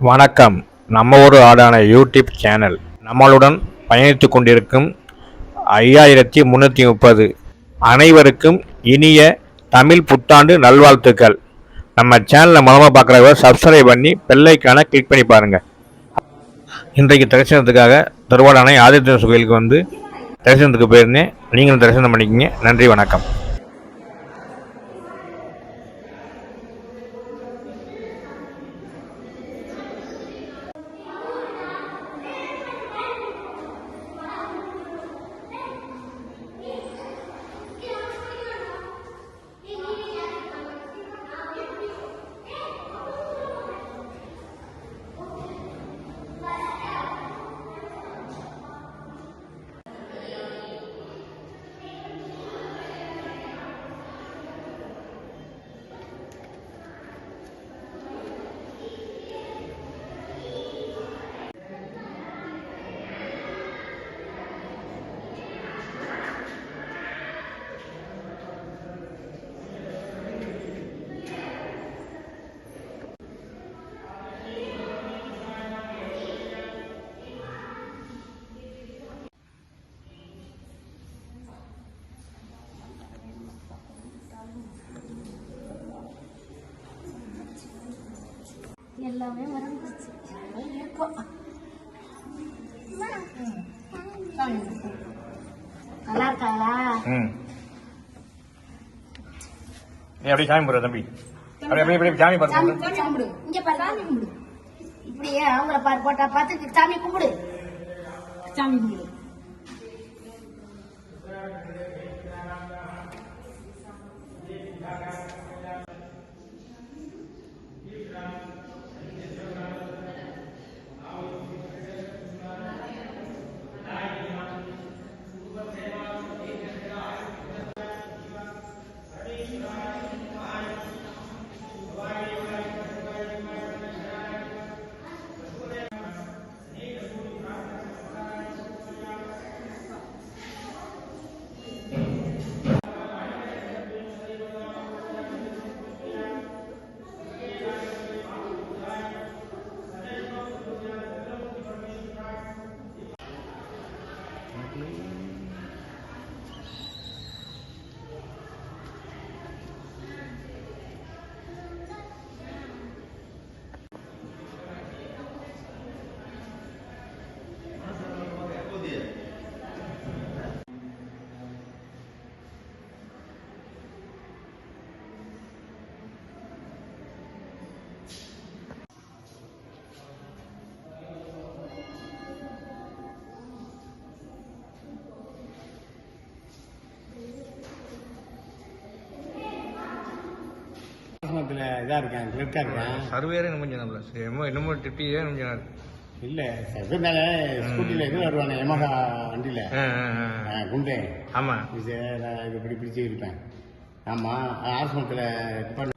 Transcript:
வணக்கம். நம்ம ஒரு ஆடான யூடியூப் சேனல் நம்மளுடன் பயணித்து கொண்டிருக்கும் 5330 அனைவருக்கும் இனிய தமிழ் புத்தாண்டு நல்வாழ்த்துக்கள். நம்ம சேனலை மூலமாக பார்க்குறவங்க சப்ஸ்கிரைப் பண்ணி பெல்லைக்கான கிளிக் பண்ணி பாருங்கள். இன்றைக்கு தரிசனத்துக்காக திருவாடானை ஆதித்ய கோயிலுக்கு வந்து தரிசனத்துக்கு போயிருந்தேன். நீங்களும் தரிசனம் பண்ணிக்கிங்க. நன்றி, வணக்கம். எல்லாமே மறந்துச்சு. நல்லா இருக்காங்களா? எப்படி சாமி போடுற தம்பி? சாமி கும்பிடு. இங்க பாரு, சாமி கும்பிடு. இப்படியே அவங்கள பாரு, போட்டா பார்த்து சாமி கும்பிடு. சாமி கும்பிடு. இதா இருக்கேன், கிளிக்கா இருக்கேன். சர்வேரே என்னமோ டிப்பியே இல்ல செவ்வால ஸ்கூட்டில இது வருவானே யமஹா வண்டியில குண்டே. ஆமா, இது இப்படி பிடிச்சி இருப்பேன். ஆமா, ஆசிரமத்துல